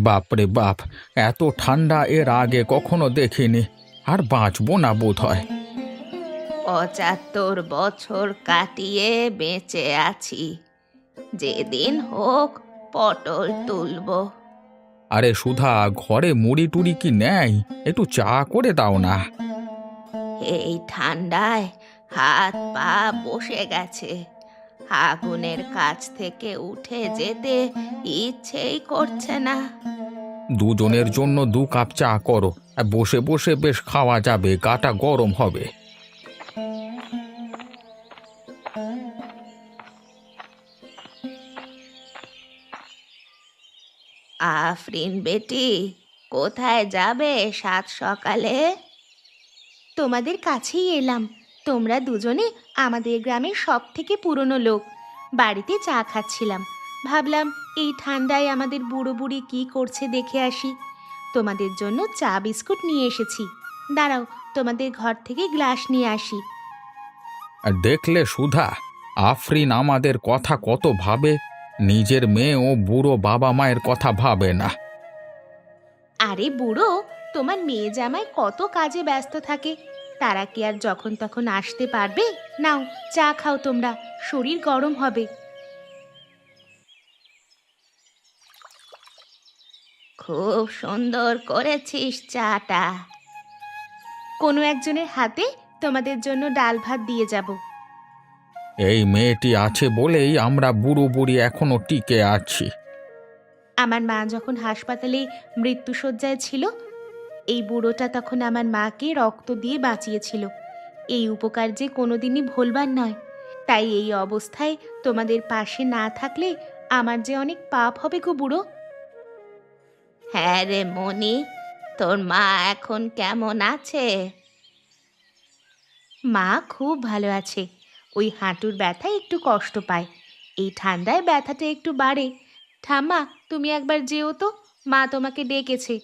বাপরে বাপ, এত ঠান্ডা এর আগে কখনো দেখিনি। আর বাঁচবো না বোধ হয়। ৭৫ বছর কাটিয়ে বেঁচে আছি, যেদিন হোক পটল তুলবো। আরে সুধা, ঘরে মুড়ি টুড়ি কি নেই? একটু চা করে দাও না। এই ঠান্ডায় হাত পা বসে গেছে, আগুনের কাছ থেকে উঠে যেতে ইচ্ছেই করছে না। দুজনের জন্য 2 কাপ চা করো। বসে বসে বেশ খাওয়া যাবে, গাটা গরম হবে। আফরিন বেটি, কোথায় যাবে সাত সকালে? তোমাদের কাছেই এলাম। তোমরা দুজনে আমাদের গ্রামের সব থেকে পুরনো লোক। বাড়িতে চা খাচ্ছিলাম, ভাবলাম এই ঠান্ডায় আমাদের বুড়ো বুড়ি কি করছে দেখে আসি। তোমাদের জন্য চা বিস্কুট নিয়ে এসেছি। দাঁড়াও, তোমাদের ঘর থেকে গ্লাস নিয়ে আসি। আর দেখলে সুধা, আফরিন আমাদের কথা কত ভাবে। নিজের মেয়ে ও বুড়ো বাবা মায়ের কথা ভাবে না। আরে বুড়ো, তোমার মেয়ে জামাই কত কাজে ব্যস্ত থাকে, তারা কি আর যখন তখন আসতে পারবে? নাও চা খাও তোমরা, শরীর গরম হবে। খুব সুন্দর করেছিস চাটা। কোনো একজনের হাতে তোমাদের জন্য ডাল ভাত দিয়ে যাব। এই মেয়েটি আছে বলেই আমরা বুড়ো বুড়ি এখনো টিকে আছি। আমার মা যখন হাসপাতালে মৃত্যুশয্যায় ছিল, এই বুড়োটা তখন আমার মাকে রক্ত দিয়ে বাঁচিয়েছিল। এই উপকার যে কোনোদিনই ভুলবার নয়। তাই এই অবস্থায় তোমাদের পাশে না থাকলে আমার যে অনেক পাপ হবে গো বুড়ো। হ্যাঁ রে মনি, তোর মা এখন কেমন আছে? মা খুব ভালো আছে। ওই হাঁটুর ব্যথায় একটু কষ্ট পায়, এই ঠান্ডায় ব্যথাটা একটু বাড়ে। ঠাম্মা, তুমি একবার যেও তো, মা তোমাকে ডেকেছে।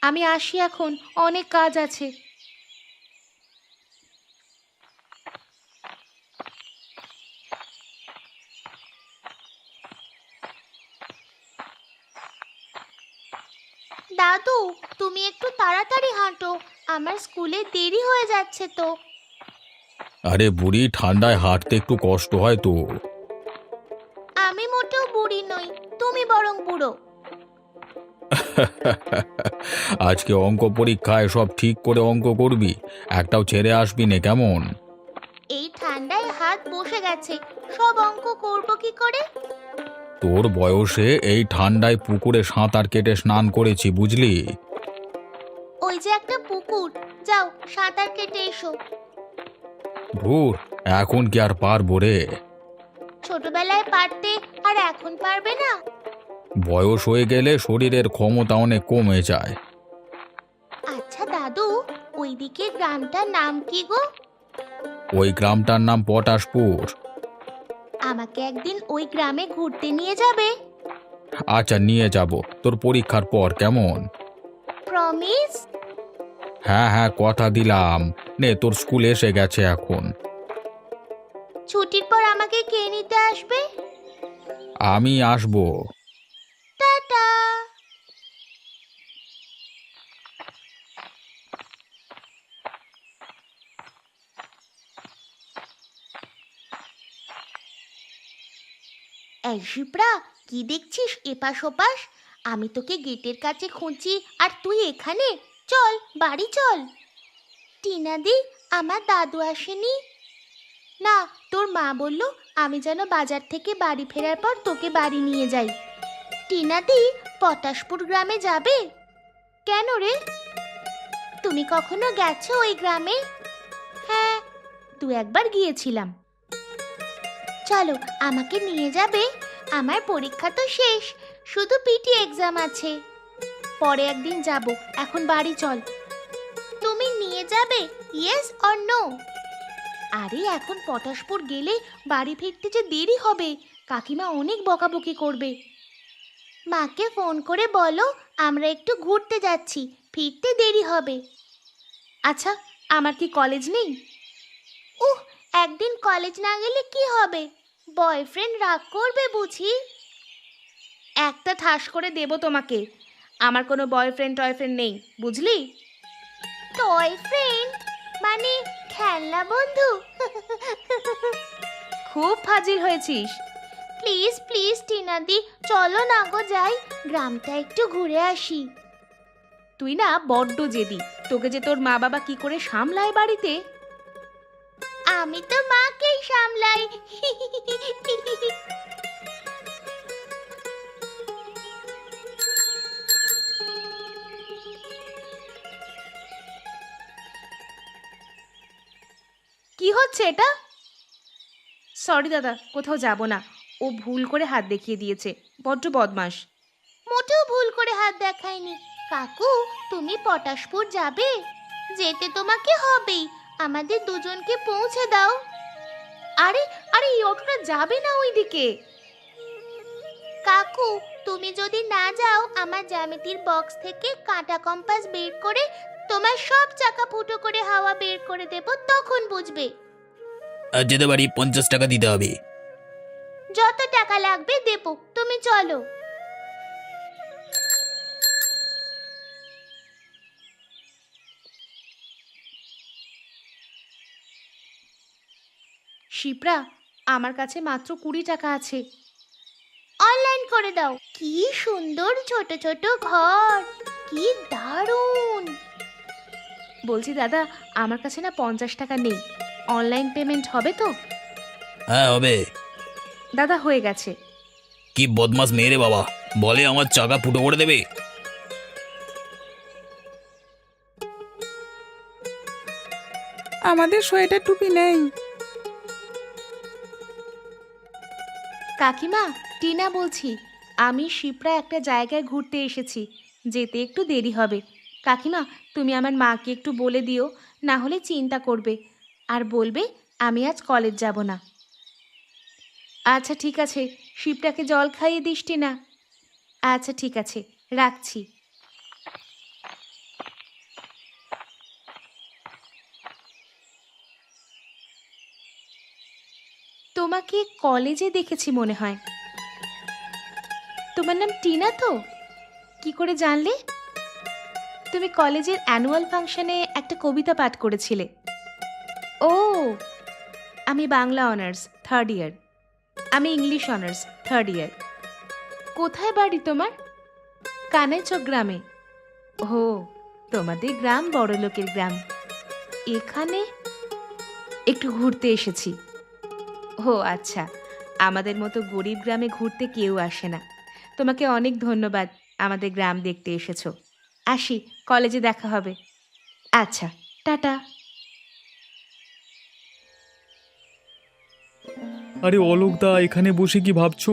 আমি আসি এখন, অনেক কাজ আছে। দাদু, তুমি একটু তাড়াতাড়ি হাঁটো, আমার স্কুলে দেরি হয়ে যাচ্ছে তো। আরে বুড়ি, ঠান্ডায় হাঁটতে একটু কষ্ট হয় তো। আমি মোটেও বুড়ি নই, তুমি বরং বুড়ো। আজকে অঙ্ক পরীক্ষায় সব ঠিক করে অঙ্ক করবি, একটাও ছেড়ে আসবি না কেমন? এই ঠান্ডায় হাত বসে গেছে, সব অঙ্ক করব কি করে? তোর বয়সে এই ঠান্ডায় পুকুরে সাঁতার কেটে স্নান করেছি, বুঝলি? ওই যে একটা পুকুর, যাও সাঁতার কেটে এসো। ধুর, এখন কি আর পারবো রে। ছোটবেলায় পারতে, আর এখন পারবে না? বয়স হয়ে গেলে শরীরের ক্ষমতা অনেক কমে যায়। আচ্ছা দাদু, ওইদিকে গ্রামটার নাম কি গো? ওই গ্রামটার নাম পটাশপুর। আমাকে একদিন ওই গ্রামে ঘুরতে নিয়ে যাবে? আচ্ছা, নিয়ে যাব তোর পরীক্ষার পর, কেমন? প্রমিস? হ্যাঁ হ্যাঁ, কথা দিলাম। নে, তোর স্কুল এসে গেছে এখন। ছুটির পর আমাকে কে নিতে আসবে? আমি আসবো। টাটা। এই শিপ্রা, কি দেখছিস এপাশ ওপাশ? আমি তোকে গেটের কাছে খুঁজছি আর তুই এখানে? চল বাড়ি চল। টিনাদি, আমার দাদু আসেনি? না, তোর মা বলল আমি যেন বাজার থেকে বাড়ি ফেরার পর তোকে বাড়ি নিয়ে যাই। টিনাদি, পটাশপুর গ্রামে যাবে? কেন রে? তুমি কখনো গেছো ওই গ্রামে? হ্যাঁ, 2-1 বার গিয়েছিলাম। চলো, আমাকে নিয়ে যাবে? আমার পরীক্ষা তো শেষ, শুধু পিটি এক্সাম আছে। পরে একদিন যাব, এখন বাড়ি চল। তুমি নিয়ে যাবে? Yes or no? আরে এখন পটাশপুর গেলে বাড়ি ফিরতে যে দেরি হবে, কাকিমা অনেক বকাবকি করবে। মাকে ফোন করে বলো আমরা একটু ঘুরতে যাচ্ছি, ফিরতে দেরি হবে। আচ্ছা, আমার কি কলেজ নেই? উহ, একদিন কলেজ না গেলে কি হবে? বয়ফ্রেন্ড রাগ করবে বুঝি? একটা ঠাস করে দেব তোমাকে। আমার কোনো বয়ফ্রেন্ড টয়ফ্রেন্ড নেই, বুঝলি? টয়ফ্রেন্ড মানে খেলনা বন্ধু? খুব ফাজিল হয়েছিস। প্লিজ প্লিজ টিনাদি, চলো না গো যাই, গ্রামটা একটু ঘুরে আসি। তুই না বড্ড জেদি। তোকে যে তোর মা বাবা কি করে সামলায় বাড়িতে। আমি তো মাকেই সামলাই। কি হচ্ছে এটা? সরি দাদা, কোথাও যাব না। ও ভুল করে হাত দেখিয়ে দিয়েছে, বড্ড বদমাস। মোটেও ভুল করে হাত দেখায়নি। কাকু, তুমি পটাশপুর যাবে? যেতে তোমাকে হবেই, আমাদের দুজনকে পৌঁছে দাও। আরে আরে, এই অটোটা যাবে না ওইদিকে। কাকু, তুমি যদি না যাও, আমার জ্যামিতির বক্স থেকে কাঁটা কম্পাস বের করে তোমার সব চাকা ফুটো করে হাওয়া বের করে দেব, তখন বুঝবে। যেতে পারি, 50 টাকা দিতে হবে। যত টাকা লাগবে দেব, তুমি চলো। শিপ্রা, আমার কাছে মাত্র 20 টাকা আছে। অনলাইন করে দাও। কি সুন্দর ছোট ছোট ঘর, কি দারুণ। বলছি দাদা, আমার কাছে না 50 টাকা নেই। অনলাইন পেমেন্ট হবে তো? হ্যাঁ হবে। দাদা, হয়ে গেছে। কি বদমাস মেয়ে রে বাবা, বলে আমার চাকা ফুটো করে দেবে। আমাদের সোয়েটার টুপি নেই। কাকিমা, টিনা বলছি। আমি শিপ্রা একটা জায়গায় ঘুরতে এসেছি, যেতে একটু দেরি হবে। কাকিমা, তুমি আমার মাকে একটু বলে দিও, না হলে চিন্তা করবে আর বলবে আমি আজ কলেজ যাব না। আচ্ছা ঠিক আছে, শিপ্রাকে জল খাইয়ে দিস টিনা। আচ্ছা ঠিক আছে, রাখছি। তোমাকে কলেজে দেখেছি মনে হয়। তোমার নাম টিনা তো? কি করে জানলে? তুমি কলেজের অ্যানুয়াল ফাংশনে একটা কবিতা পাঠ করেছিলে। ও, আমি বাংলা অনার্স 3rd ইয়ার। আমি ইংলিশ অনার্স 3rd ইয়ার। কোথায় বাড়ি তোমার? কানাইচক গ্রামে। ও, তোমাদের গ্রাম বড়লোকের গ্রাম। এখানে একটু ঘুরতে এসেছি। ও আচ্ছা, আমাদের মতো গরিব গ্রামে ঘুরতে কেউ আসে না। তোমাকে অনেক ধন্যবাদ আমাদের গ্রাম দেখতে এসেছো। আসি, কলেজে দেখা হবে। আচ্ছা, টাটা। আরে অলোকদা, এখানে বসে কি ভাবছো?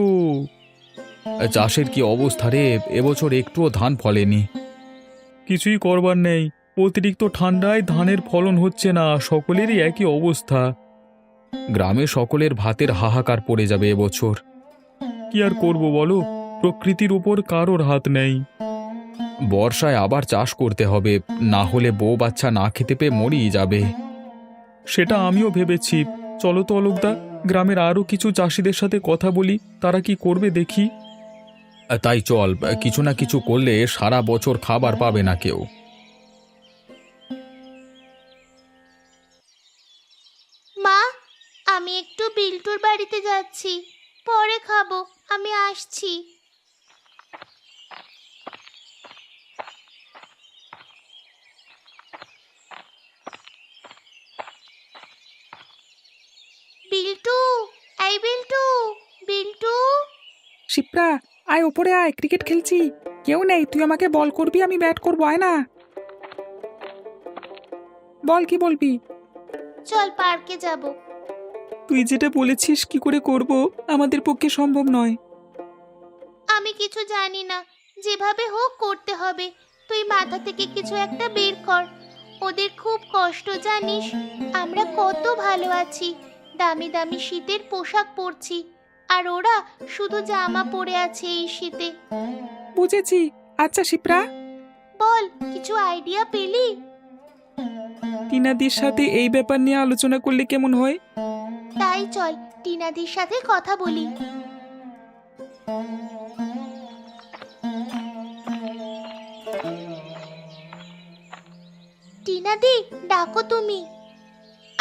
চাষের কি অবস্থা রে? এবছর একটুও ধান ফলেনি। কিছুই করবার নেই, অতিরিক্ত ঠান্ডায় ধানের ফলন হচ্ছে না, সকলেরই একই অবস্থা। গ্রামে সকলের ভাতের হাহাকার পড়ে যাবে এবছর। কি আর করব বলো, প্রকৃতির উপর কারোর হাত নেই। বর্ষায় আবার চাষ করতে হবে, না হলে বউ বাচ্চা না খেতে পেয়ে মরিয়ে যাবে। সেটা আমিও ভেবেছি। চলো তো অলোকদা, গ্রামের আরও কিছু চাষিদের সাথে কথা বলি, তারা কি করবে দেখি। তাই চল, কিছু না কিছু করলে সারা বছর খাবার পাবে না কেউ। মা, আমি একটু বিল্টুর বাড়িতে যাচ্ছি, পরে খাবো, আমি আসছি। বিল্টু, এই বিল্টু, বিল্টু। শিপ্রা, আয় ওপরে আয়, ক্রিকেট খেলছি। কেউ নেই, তুই আমাকে বল করবি, আমি ব্যাট করবো, আয় না। বল, কি বলবি? চল পার্কে যাব। তুই যেটা বলেছিস কি করে করব, আমাদের পক্ষে সম্ভব নয়। আমি কিছু জানি না, যেভাবে হোক করতে হবে। তুই মাথা থেকে কিছু একটা বের কর। ওদের খুব কষ্ট জানিস, আমরা কত ভালো আছি, দামি দামি শীতের পোশাক পরছি, আর ওরা শুধু জামা পরে আছে এই শীতে। বুঝেছি। আচ্ছা শিপ্রা, বল, কিছু আইডিয়া পেলি? টিনাদির সাথে এই ব্যাপার নিয়ে আলোচনা করলে কেমন হয়? তাই চল টিনাদির সাথে কথা বলি। টিনা দি, ডাকো তুমি।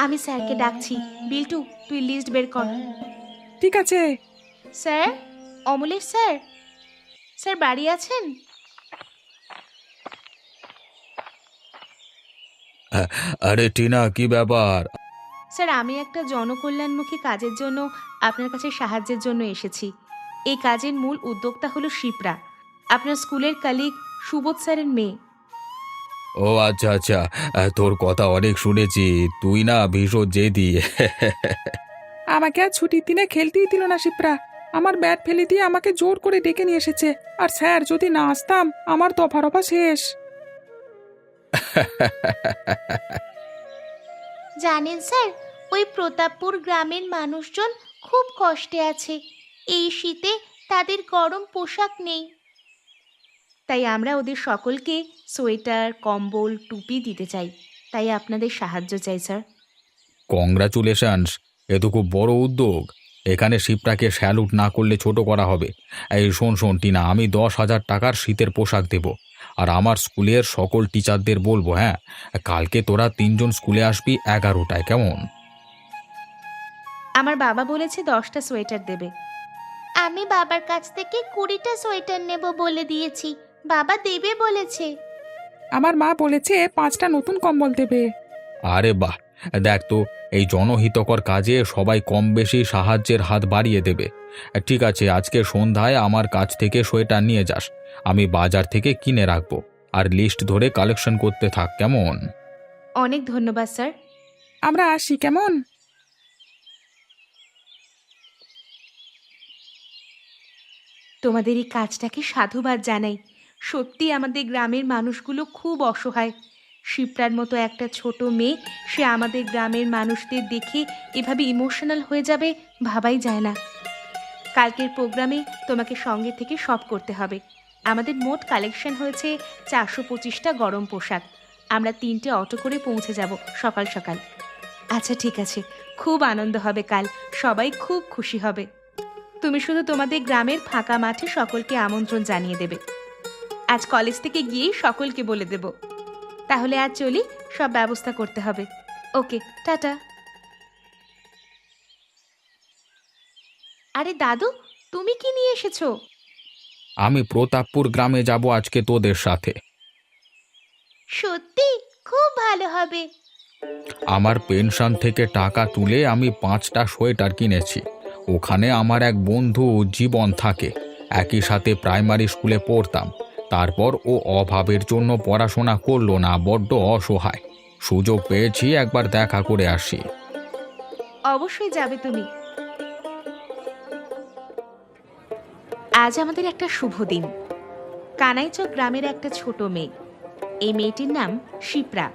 আমি স্যারকে ডাকছি। বিল্টু, তুই লিস্ট বের কর। ঠিক আছে। স্যার, অমলেশ স্যার, স্যার বাড়ি আছেন? আরে টিনা, কি ব্যাপার? স্যার, আমি একটা জনকল্যাণমুখী কাজের জন্য আপনার কাছে সাহায্যের জন্য এসেছি। এই কাজের মূল উদ্যোক্তা হলো শিপ্রা, আপনার স্কুলের কালিগ সুবোধ স্যারের মেয়ে। ও আচ্ছা আচ্ছা, তোর কথা অনেক শুনেছি। তুই না ভীষণ জেদি। আমাকে আর ছুটির দিনে খেলতেই দিল না শিপ্রা। আমার ব্যাট ফেলে দিয়ে আমাকে জোর করে ডেকে নিয়ে এসেছে। আর স্যার, যদি না আসতাম আমার দফা রফা শেষ। জানেন স্যার, ওই প্রতাপপুর গ্রামের মানুষজন খুব কষ্টে আছে। এই শীতে তাদের গরম পোশাক নেই। তাই আমরা ওদের সকলকে সোয়েটার, কম্বল, টুপি দিতে চাই। তাই আপনাদের সাহায্য চাই স্যার। কংগ্রাচুলেশনস, এ তো খুব বড় উদ্যোগ। এখানে শিবটাকে স্যালুট না করলে ছোট করা হবে। এই শোন শোন টিনা, আমি 10,000 টাকার শীতের পোশাক দেব। আর আমার স্কুলের সকল টিচারদের বলবো, হ্যাঁ, কালকে তোরা 3জন স্কুলে আসবি 11টায়, কেমন? আমার বাবা বলেছে 10টা সোয়েটার দেবে। আমি বাবার কাছ থেকে 20টা সোয়েটার নেব বলে দিয়েছি। বাবা দেবে বলেছে। আমার মা বলেছে 5টা নতুন কম্বল দেবে। আরে বাহ, দেখ তো, এই জনহিতকর কাজে সবাই কম বেশি সাহায্যের হাত বাড়িয়ে দেবে। ঠিক আছে, আজকে সন্ধ্যায় আমার কাছ থেকে সোয়েটার নিয়ে যাস। আমি বাজার থেকে কিনে রাখবো। আর লিস্ট ধরে কালেকশন করতে থাক, কেমন? অনেক ধন্যবাদ স্যার। আমরা আসি, কেমন? তোমাদের এই কাজটাকে সাধুবাদ জানাই। সত্যি আমাদের গ্রামের মানুষগুলো খুব অসহায়। শিপ্রার মতো একটা ছোট মেয়ে, সে আমাদের গ্রামের মানুষদের দেখে এভাবে ইমোশনাল হয়ে যাবে ভাবাই যায় না। কালকের প্রোগ্রামে তোমাকে সঙ্গে থেকে সব করতে হবে। আমাদের মোট কালেকশন হয়েছে 425টা গরম পোশাক। আমরা 3টে অটো করে পৌঁছে যাব সকাল সকাল। আচ্ছা ঠিক আছে, খুব আনন্দ হবে কাল, সবাই খুব খুশি হবে। তুমি শুধু তোমাদের গ্রামের ফাঁকা মাঠে সকলকে আমন্ত্রণ জানিয়ে দেবে। আজ কলেজ থেকে গিয়েই সকলকে বলে দেব। তাহলে আজ চলি, সব ব্যবস্থা করতে হবে। ওকে, টাটা। আরে দাদু, তুমি কি নিয়ে এসেছো? আমি প্রতাপপুর গ্রামে যাব আজকে তোদের সাথে। সত্যি খুব ভালো হবে। আমার পেনশন থেকে টাকা তুলে আমি 5টা সোয়েটার কিনেছি। ওখানে আমার এক বন্ধু জীবন থাকে, একই সাথে প্রাইমারি স্কুলে পড়তাম। তারপর ও অভাবের জন্য পড়াশোনা করলো না, বড্ড অসহায়। সুযোগ পেয়েছি, একবার দেখা করে আসি। অবশ্যই যাবে তুমি। আজ আমাদের একটা শুভ দিন। কানাইচক গ্রামের একটা ছোট মেয়ে, এই মেয়েটির নাম শিপ্রা।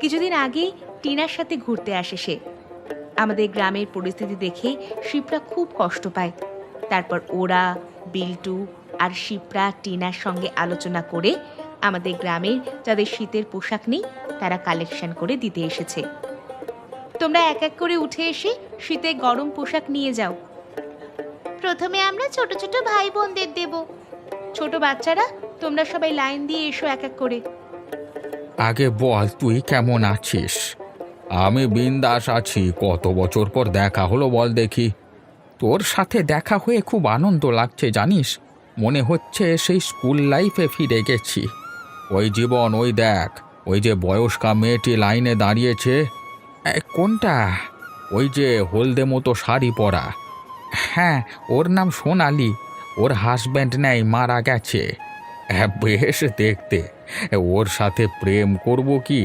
কিছুদিন আগেই টিনার সাথে ঘুরতে আসে সে। আমাদের গ্রামের পরিস্থিতি দেখে শিপ্রা খুব কষ্ট পায়। তারপর ওরা, বিল্টু আর শিপ্রা টিনার সঙ্গে আলোচনা করে আমাদের গ্রামের যাদের শীতের পোশাক নেই তারা কালেকশন করে দিতে এসেছে। তোমরা এক এক করে উঠে এসে শীতের গরম পোশাক নিয়ে যাও। প্রথমে আমরা ছোট ছোট ভাই বোনদের দেব। ছোট বাচ্চারা, তোমরা সবাই লাইন দিয়ে এসো এক এক করে। আগে বল, তুই কেমন আছিস? আমি বিন্দাস আছি। কত বছর পর দেখা হলো বল দেখি। তোর সাথে দেখা হয়ে খুব আনন্দ লাগছে জানিস। মনে হচ্ছে সেই স্কুল লাইফে ফিরে গেছি। ওই জীবন, ওই দেখ, ওই যে বয়স্কা মেয়েটি লাইনে দাঁড়িয়েছে। কোনটা? ওই যে হলদে মতো শাড়ি পরা। হ্যাঁ, ওর নাম সোনালি। ওর হাজব্যান্ড নেই, মারা গেছে। বেশ দেখতে। ওর সাথে প্রেম করব কি?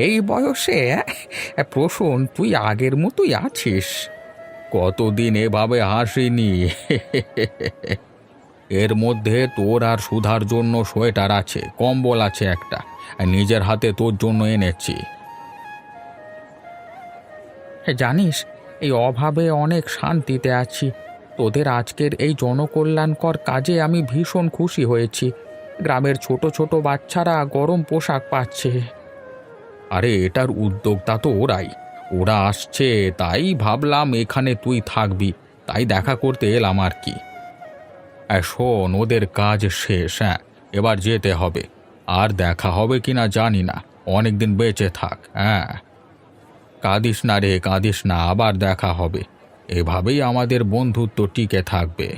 এই বয়সে প্রসূন, তুই আগের মতোই আছিস। কতদিন এভাবে হাসিনি। এর মধ্যে তোর আর সুধার জন্য সোয়েটার আছে, কম্বল আছে একটা, নিজের হাতে তোর জন্য এনেছি। জানিস, এই অভাবে অনেক শান্তিতে আছি। তোদের আজকের এই জনকল্যাণকর কাজে আমি ভীষণ খুশি হয়েছি। গ্রামের ছোট ছোট বাচ্চারা গরম পোশাক পাচ্ছে। আরে এটার উদ্যোক্তা তো ওরাই। ওরা আসছে, তাই ভাবলাম এখানে তুই থাকবি, তাই দেখা করতে এলাম আর কি। শোন, ওদের কাজ শেষ, হ্যাঁ, এবার যেতে হবে। আর দেখা হবে কিনা জানি না, অনেকদিন বেঁচে থাক। হ্যাঁ, কাঁদিস না রে, কাঁদিস না, আবার দেখা হবে। এভাবেই আমাদের বন্ধুত্ব টিকে থাকবে।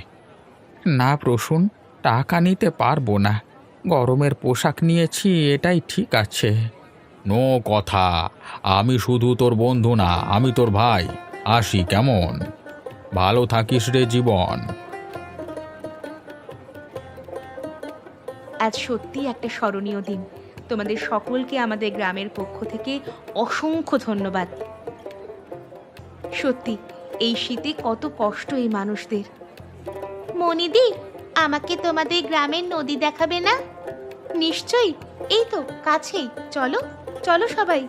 না প্রসূন, টাকা নিতে পারবো না, গরমের পোশাক নিয়েছি, এটাই ঠিক আছে। নো কথা, আমি শুধু তোর বন্ধু না, আমি তোর ভাই। আসি কেমন? ভালো থাকিস রে জীবন। আজ সত্যি একটা স্মরণীয় দিন। তোমাদের সকলকে আমাদের গ্রামের পক্ষ থেকে অসংখ্য ধন্যবাদ। সত্যি এই শীতে কত কষ্ট এই মানুষদের। মনিদি, আমাকে তোমাদের গ্রামের নদী দেখাবে না? নিশ্চয়ই, এই তো কাছেই, চলো চলো সবাই।